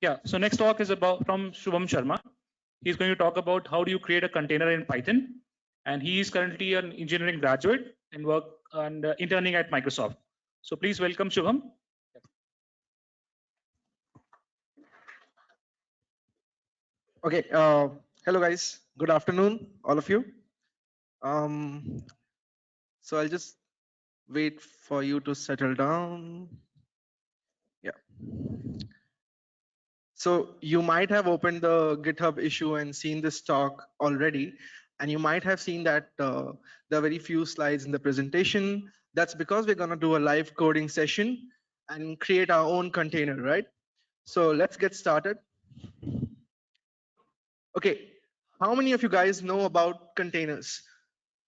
Yeah, so next talk is about from Shubham Sharma. He's going to talk about how do you create a container in Python. And he is currently an engineering graduate and work and interning at Microsoft. So please welcome Shubham. Okay. Hello, guys. Good afternoon, all of you. Um, so I'll just wait for you to settle down. Yeah. So you might have opened the GitHub issue and seen this talk already, and you might have seen that there are very few slides in the presentation. That's because we're gonna do a live coding session and create our own container, right? So let's get started. Okay. How many of you guys know about containers?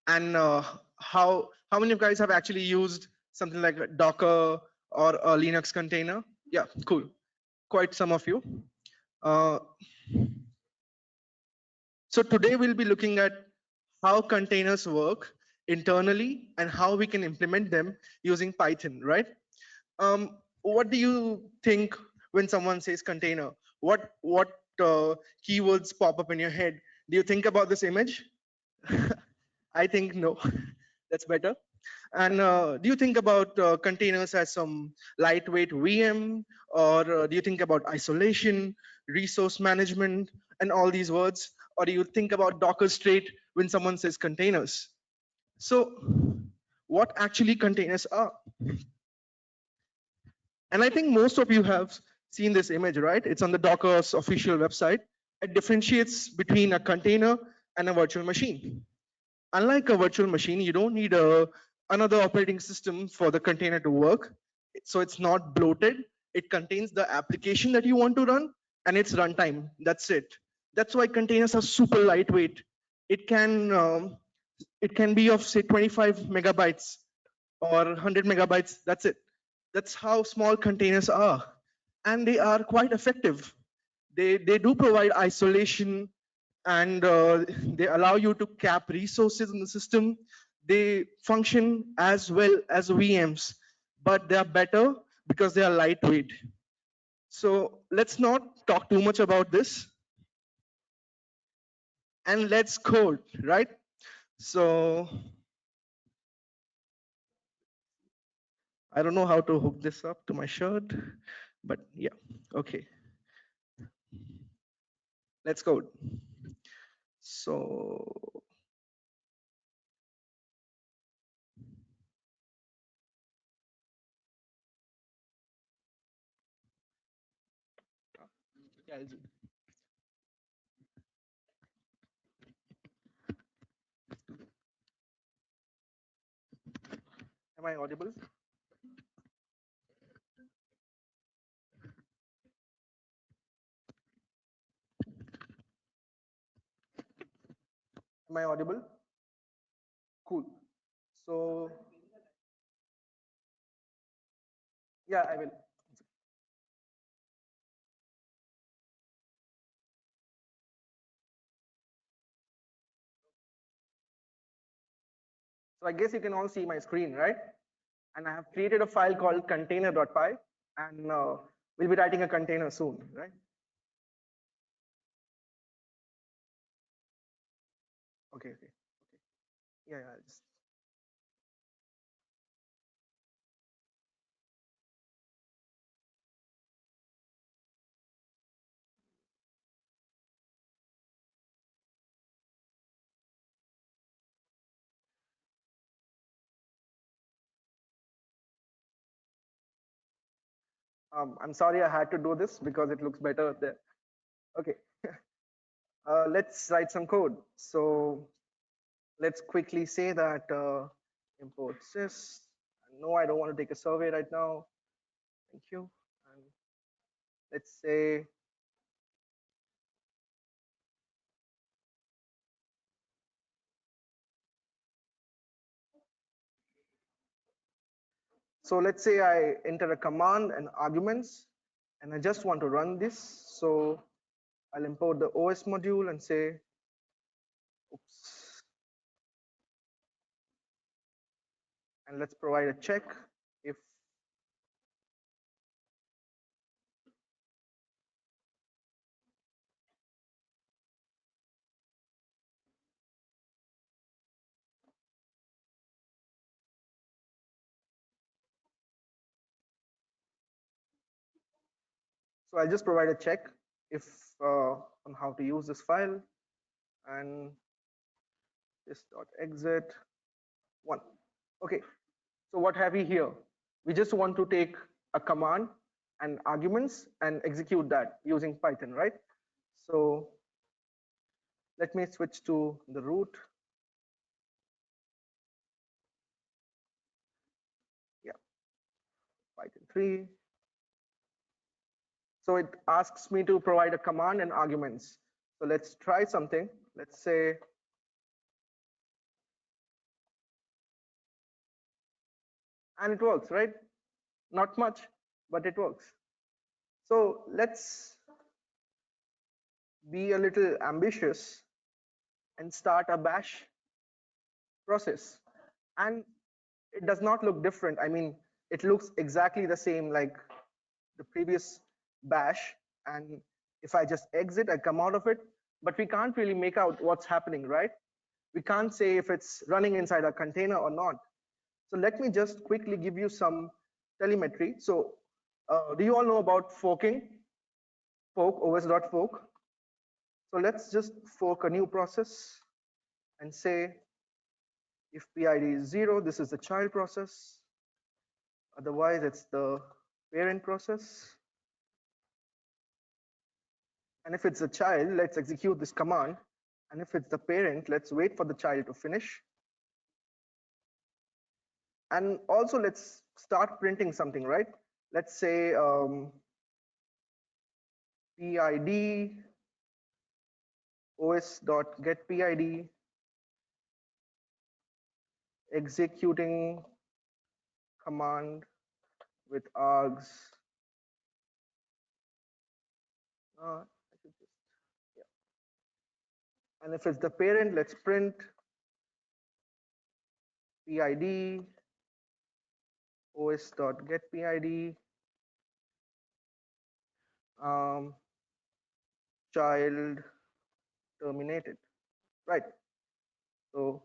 And how many of you guys have actually used something like a Docker or a Linux container? Yeah, cool. Quite some of you. Uh, so today we'll be looking at how containers work internally and how we can implement them using Python, right? What do you think when someone says container? What keywords pop up in your head? Do you think about this image? I think no. That's better. And do you think about containers as some lightweight VM, or do you think about isolation, resource management, and all these words? Or do you think about Docker straight when someone says containers? So, what actually containers are? And I think most of you have seen this image, right? It's on the Docker's official website. It differentiates between a container and a virtual machine. Unlike a virtual machine, you don't need another operating system for the container to work. So it's not bloated. It contains the application that you want to run and its runtime. That's it. That's why containers are super lightweight. It can it can be of say 25 megabytes or 100 megabytes. That's it. That's how small containers are, and they are quite effective. They do provide isolation, and they allow you to cap resources in the system. They function as well as VMs, but they are better because they are lightweight. So let's not talk too much about this, and let's code, right? So I don't know how to hook this up to my shirt, but yeah, okay. Let's code. So yeah, am I audible? Am I audible? Cool. So yeah, I will. So I guess you can all see my screen, right? And I have created a file called container.py, and we'll be writing a container soon, right? Okay, okay, okay. Yeah, yeah. I'm sorry I had to do this because it looks better there. Okay, let's write some code. So let's quickly say that import sys. No, I don't want to take a survey right now. Thank you. And let's say so let's say I enter a command and arguments, and I just want to run this. So I'll import the OS module and say, oops, and let's provide a check if So I'll just provide a check if on how to use this file, and this dot exit 1. Okay, so what have we here? We just want to take a command and arguments and execute that using Python, right? So let me switch to the root. Yeah, Python 3. So it asks me to provide a command and arguments. So let's try something. Let's say, and it works, right? Not much, but it works. So let's be a little ambitious and start a bash process. And it does not look different. I mean, it looks exactly the same like the previous bash. And if I just exit, I come out of it, but we can't really make out what's happening, right? We can't say if it's running inside a container or not. So let me just quickly give you some telemetry. So do you all know about forking? Fork, os.fork. So let's just fork a new process and say if PID is 0, this is the child process. Otherwise, it's the parent process. And if it's a child, let's execute this command. And if it's the parent, let's wait for the child to finish. And also, let's start printing something, right? Let's say PID os.getPID executing command with args. I should just, yeah. And if it's the parent, let's print PID os.getPID child terminated, right? So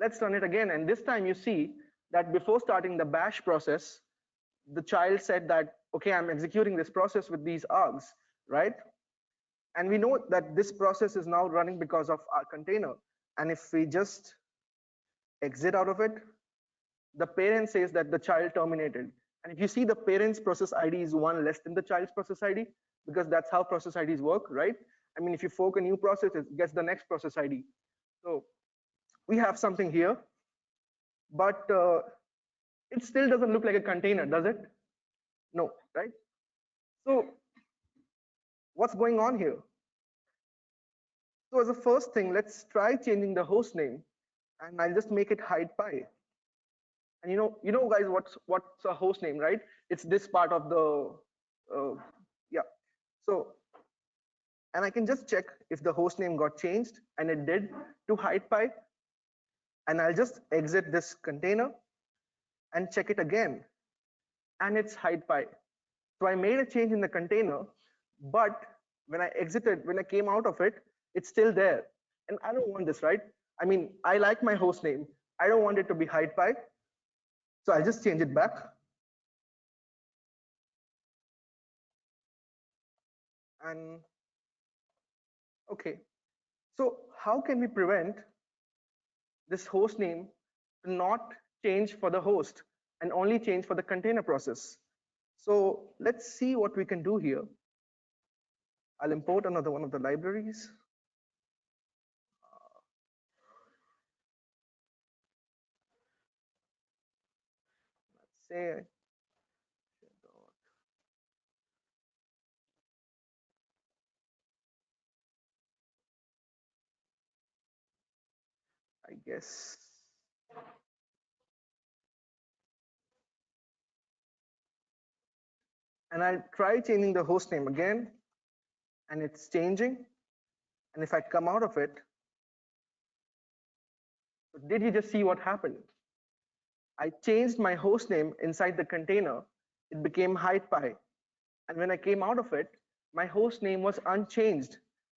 let's run it again, and this time you see that before starting the bash process, the child said that, okay, I'm executing this process with these args, right? And we know that this process is now running because of our container. And if we just exit out of it, the parent says that the child terminated. And if you see, the parent's process ID is 1 less than the child's process ID, because that's how process IDs work, right? I mean, if you fork a new process, it gets the next process ID. So we have something here, but it still doesn't look like a container, does it? No, right? So what's going on here? So as a first thing, let's try changing the host name, and I'll just make it hide py. And you know, guys, what's a host name, right? It's this part of the yeah. So, and I can just check if the host name got changed, and it did, to hide py. And I'll just exit this container and check it again, and it's hide py. So I made a change in the container, but when I exited, when I came out of it, it's still there. And I don't want this, right? I mean, I like my host name. I don't want it to be hide py. So I'll just change it back. And okay, so how can we prevent this host name to not change for the host and only change for the container process? So let's see what we can do here. I'll import another one of the libraries. Let's say I guess. And I'll try changing the host name again, and it's changing. And if I come out of it, did you just see what happened? I changed my host name inside the container. It became hide py. And when I came out of it, my host name was unchanged.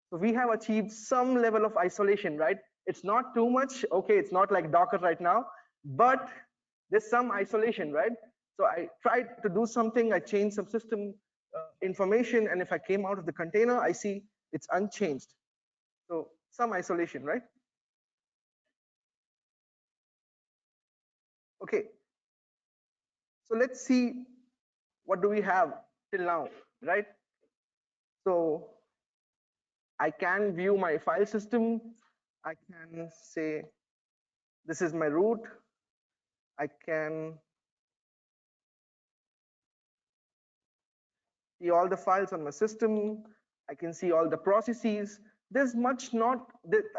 So we have achieved some level of isolation, right? It's not too much. Okay, it's not like Docker right now, but there's some isolation, right? So I tried to do something. I changed some system information, and if I came out of the container, I see it's unchanged. So some isolation, right? Okay, so let's see what do we have till now, right? So I can view my file system. I can say this is my root. I can see all the files on my system. I can see all the processes. There's much not,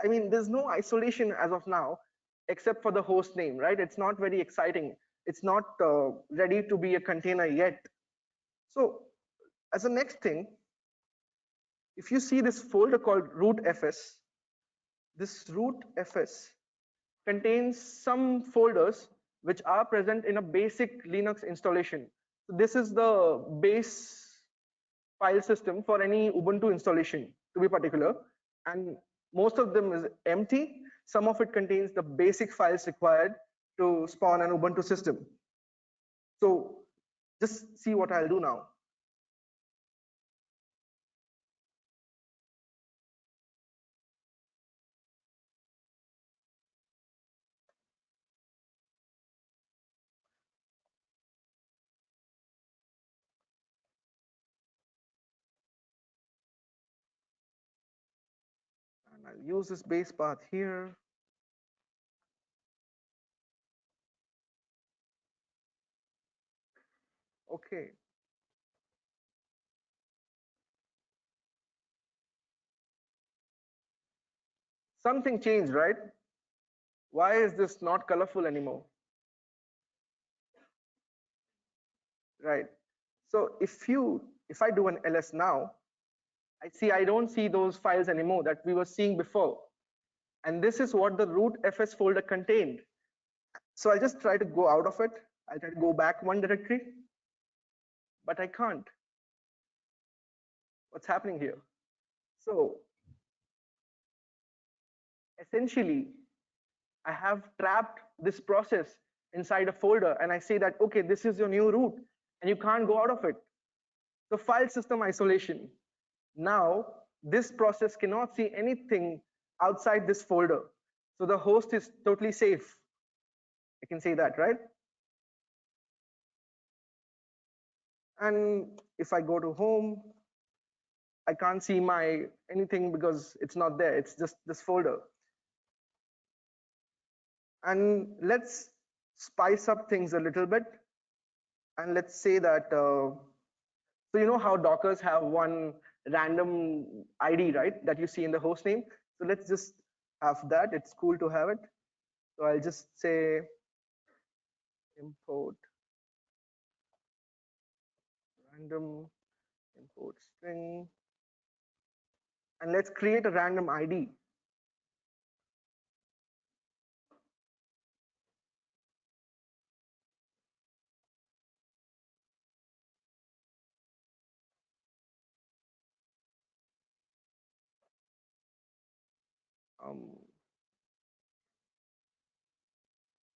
I mean, there's no isolation as of now, except for the host name, right? It's not very exciting. It's not ready to be a container yet. So as a next thing, if you see this folder called rootfs, this rootfs contains some folders which are present in a basic Linux installation. So this is the base file system for any Ubuntu installation, to be particular, and most of them is empty. Some of it contains the basic files required to spawn an Ubuntu system. So just see what I'll do now. And I'll use this base path here. Okay. Something changed, right? Why is this not colorful anymore? Right. So if I do an ls now, I don't see those files anymore that we were seeing before. And this is what the rootfs folder contained. So I'll just try to go out of it. I'll try to go back one directory, but I can't. What's happening here? So essentially, I have trapped this process inside a folder, and I say that, okay, this is your new root, and you can't go out of it. So file system isolation. Now, this process cannot see anything outside this folder. So the host is totally safe. I can say that, right? And if I go to home, I can't see my anything because it's not there. It's just this folder. And let's spice up things a little bit. And let's say that, so you know how Dockers have one random ID, right? That you see in the host name. So let's just have that. It's cool to have it. So I'll just say import random import string. And let's create a random ID.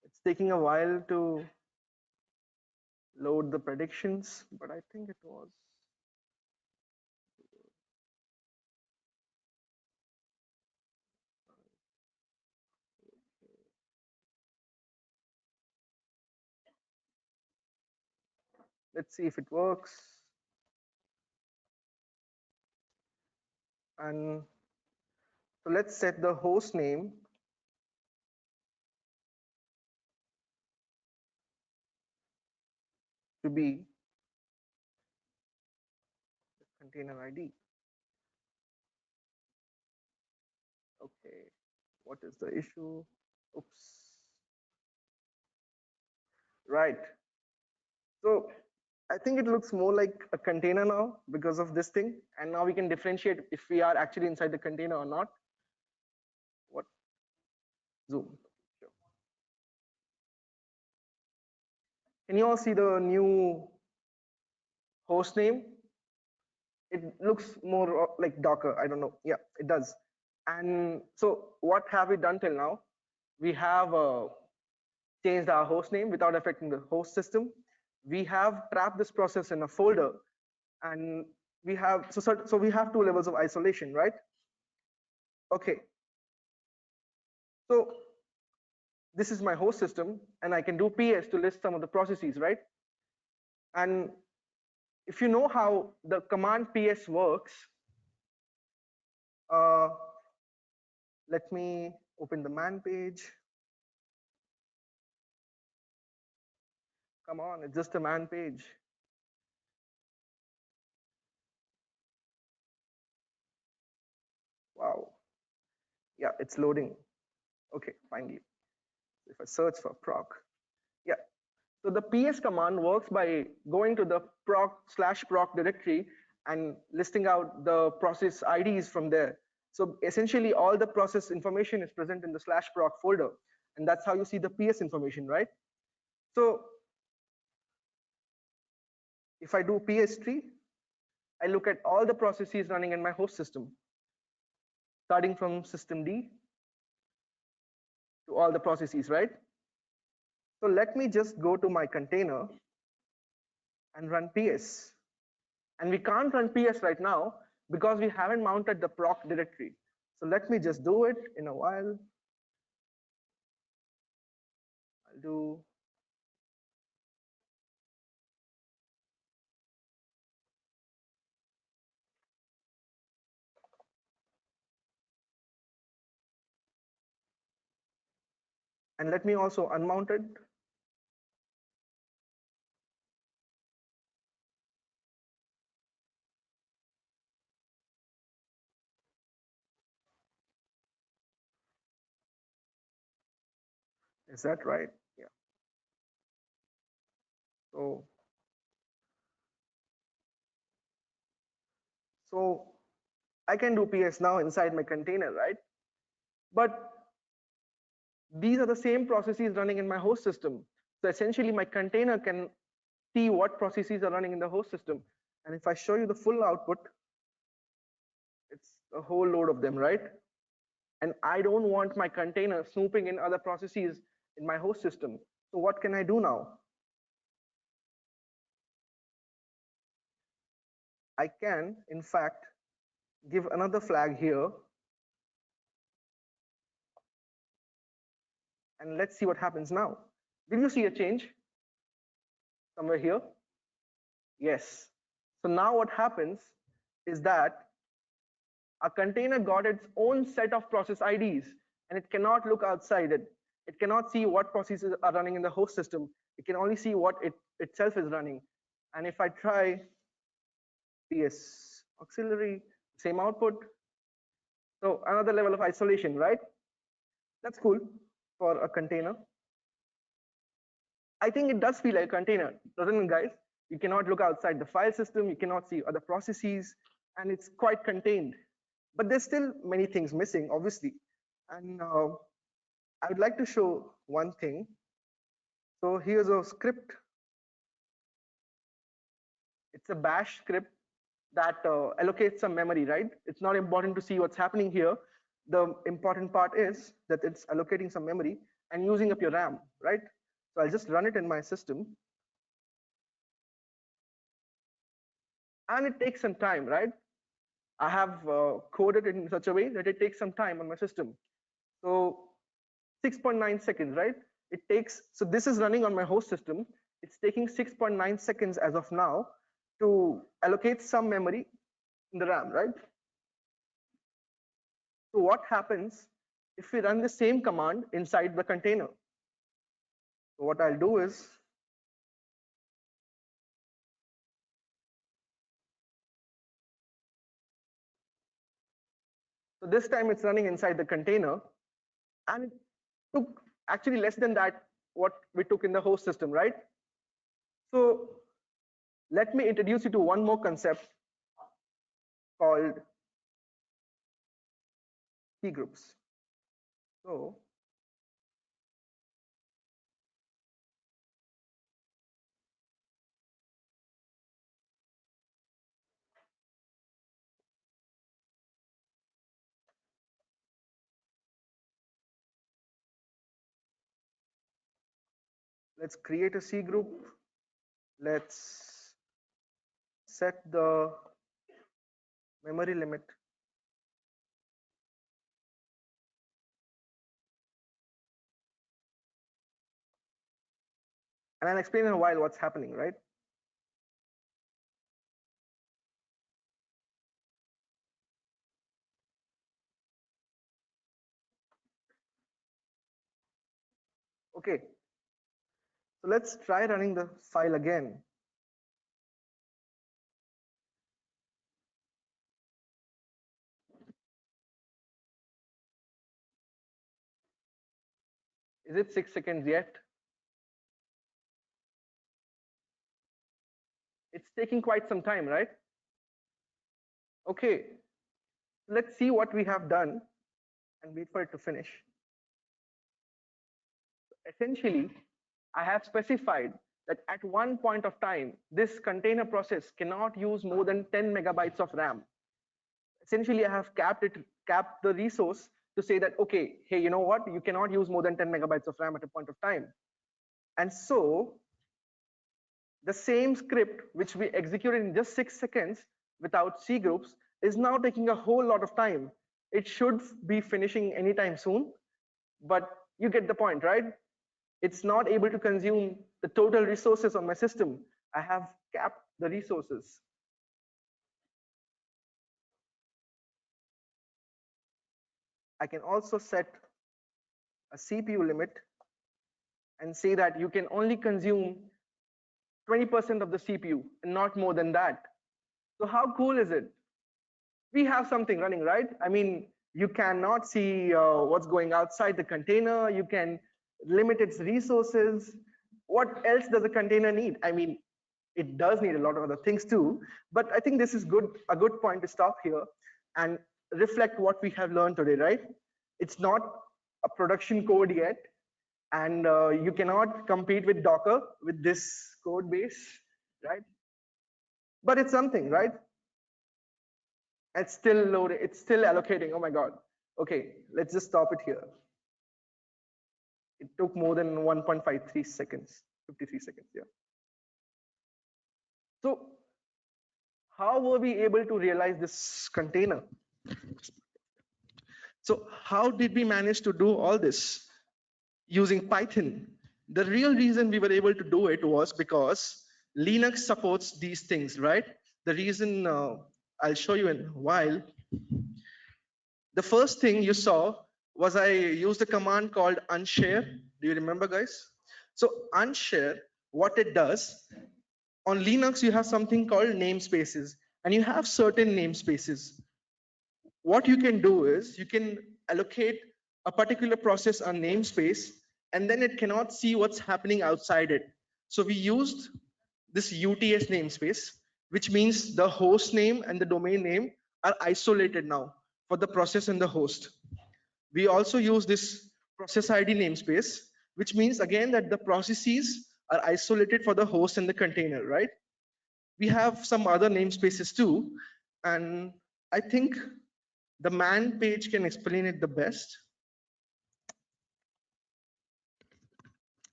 It's taking a while to load the predictions, but I think it was. Let's see if it works. And so let's set the host name to be the container ID. Okay, what is the issue? Oops. Right. So I think it looks more like a container now because of this thing. And now we can differentiate if we are actually inside the container or not. What? Zoom. Sure. Can you all see the new host name? It looks more like Docker. I don't know. Yeah, it does. And so what have we done till now? We have changed our host name without affecting the host system. We have trapped this process in a folder, And we have, so we have two levels of isolation, right? Okay, so this is my host system, and I can do ps to list some of the processes, right? And if you know how the command ps works, uh, let me open the man page. Come on, it's just a man page. Wow. Yeah, it's loading. Okay, finally. If I search for proc, yeah. So the ps command works by going to the proc/proc directory and listing out the process IDs from there. So essentially, all the process information is present in the /proc folder, and that's how you see the ps information, right? So if I do ps3, I look at all the processes running in my host system, starting from system D to all the processes, right? So let me just go to my container and run ps. And we can't run ps right now because we haven't mounted the proc directory. So let me just do it in a while. I'll do and let me also unmount it. Is that right? Yeah. So so I can do ps now inside my container, right? But these are the same processes running in my host system. So essentially, my container can see what processes are running in the host system. And if I show you the full output, it's a whole load of them, right? And I don't want my container snooping in other processes in my host system. So what can I do now? I can, in fact, give another flag here, and let's see what happens now. Did you see a change somewhere here? Yes. So now what happens is that a container got its own set of process IDs, and it cannot look outside it. It cannot see what processes are running in the host system. It can only see what it itself is running. And if I try ps auxiliary, same output. So another level of isolation, right? That's cool for a container. I think it does feel like a container, doesn't it, guys? You cannot look outside the file system, you cannot see other processes, and it's quite contained. But there's still many things missing, obviously. And I would like to show one thing. So here's a script. It's a bash script that allocates some memory, right? It's not important to see what's happening here. The important part is that it's allocating some memory and using up your RAM, right? So I'll just run it in my system. And it takes some time, right? I have coded it in such a way that it takes some time on my system. So 6.9 seconds, right? It takes, so this is running on my host system. It's taking 6.9 seconds as of now to allocate some memory in the RAM, right? So what happens if we run the same command inside the container? So what I'll do is, so this time it's running inside the container, and it took actually less than that what we took in the host system, right? So let me introduce you to one more concept called C groups. So let's create a C group. Let's set the memory limit. And I'll explain in a while what's happening, right? Okay, so let's try running the file again. Is it 6 seconds yet? It's taking quite some time, right? Okay, let's see what we have done and wait for it to finish. Essentially, I have specified that at one point of time, this container process cannot use more than 10 megabytes of RAM. Essentially, I have capped the resource to say that, okay, hey, you know what? You cannot use more than 10 megabytes of RAM at a point of time. And so the same script which we executed in just 6 seconds without C groups is now taking a whole lot of time. It should be finishing anytime soon, but you get the point, right? It's not able to consume the total resources on my system. I have capped the resources. I can also set a CPU limit and say that you can only consume 20% of the CPU and not more than that. So how cool is it? We have something running, right? I mean, you cannot see what's going outside the container. You can limit its resources. What else does a container need? I mean, it does need a lot of other things too, but I think this is a good point to stop here and reflect what we have learned today, right? It's not a production code yet, and you cannot compete with Docker with this code base, right? But it's something, right? It's still loading, it's still allocating. Oh my God. Okay, let's just stop it here. It took more than 1.53 seconds, 53 seconds, yeah. So how were we able to realize this container? So how did we manage to do all this using Python? The real reason we were able to do it was because Linux supports these things, right? The reason I'll show you in a while. The first thing you saw was I used a command called unshare. Do you remember, guys? So unshare, what it does, on Linux, you have something called namespaces, and you have certain namespaces. What you can do is you can allocate a particular process a namespace, and then it cannot see what's happening outside it. So we used this UTS namespace, which means the host name and the domain name are isolated now for the process and the host. We also use this process ID namespace, which means again that the processes are isolated for the host and the container, right? We have some other namespaces too, and I think the man page can explain it the best.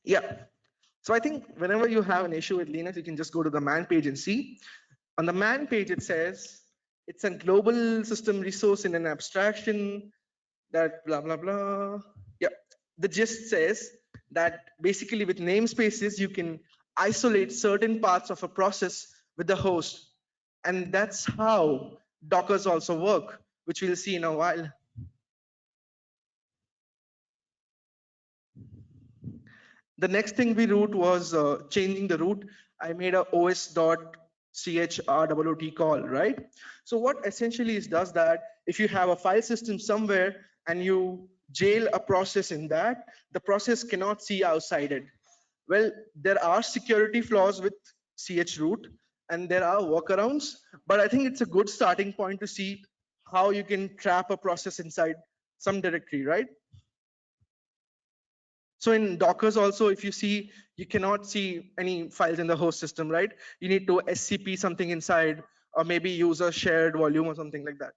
Yeah. So I think whenever you have an issue with Linux, you can just go to the man page and see. On the man page, it says it's a global system resource in an abstraction that blah, blah, blah. Yeah. The gist says that basically with namespaces, you can isolate certain parts of a process with the host. And that's how Dockers also work, which we'll see in a while. The next thing we root was changing the root. I made a os.chrwt call, right? So what essentially is does that if you have a file system somewhere and you jail a process in that, the process cannot see outside it. Well, there are security flaws with chroot and there are workarounds, but I think it's a good starting point to see how you can trap a process inside some directory, right? So in Dockers also, if you see, you cannot see any files in the host system, right? You need to SCP something inside, or maybe use a shared volume or something like that.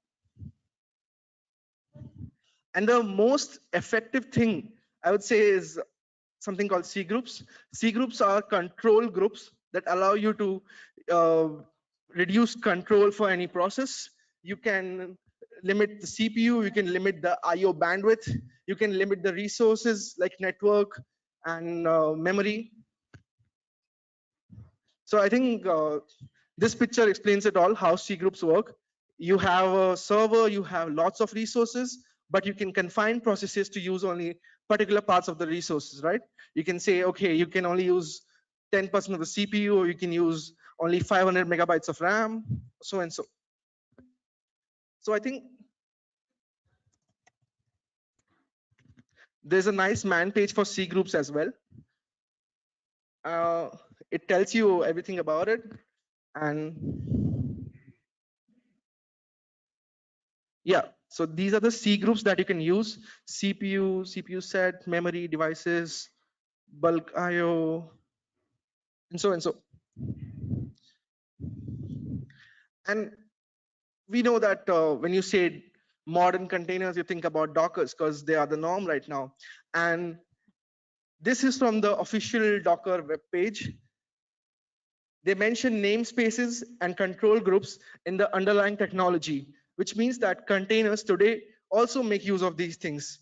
And the most effective thing I would say is something called C groups. C groups are control groups that allow you to reduce control for any process. You can limit the CPU, you can limit the IO bandwidth, you can limit the resources like network and memory. So I think this picture explains it all, how C groups work. You have a server, you have lots of resources, but you can confine processes to use only particular parts of the resources, right? You can say, okay, you can only use 10% of the CPU, or you can use only 500 megabytes of RAM, so and so. So I think there's a nice man page for C groups as well. It tells you everything about it. And yeah, so these are the C groups that you can use: CPU, CPU set, memory, devices, bulk IO, and so and so. And we know that when you say modern containers, you think about Dockers because they are the norm right now. And this is from the official Docker web page. They mention namespaces and control groups in the underlying technology, which means that containers today also make use of these things.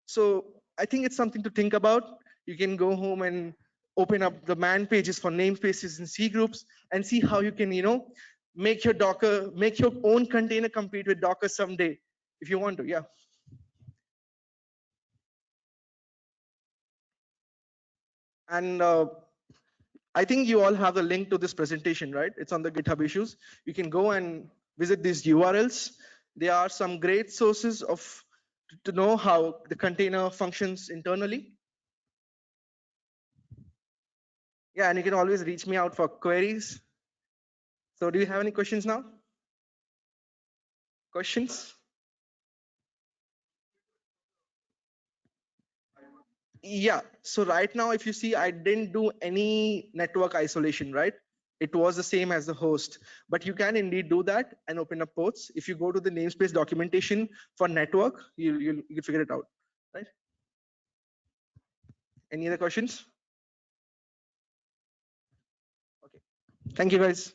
So I think it's something to think about. You can go home and open up the man pages for namespaces and C groups and see how you can, make your Docker, make your own container compete with Docker someday, if you want to. Yeah. And I think you all have the link to this presentation, right? It's on the GitHub issues. You can go and visit these URLs. There are some great sources to know how the container functions internally. Yeah, and you can always reach me out for queries. So do you have any questions now? Questions? Yeah, so right now, if you see, I didn't do any network isolation, right? It was the same as the host, but you can indeed do that and open up ports. If you go to the namespace documentation for network, you can figure it out, right? Any other questions? Okay, thank you guys.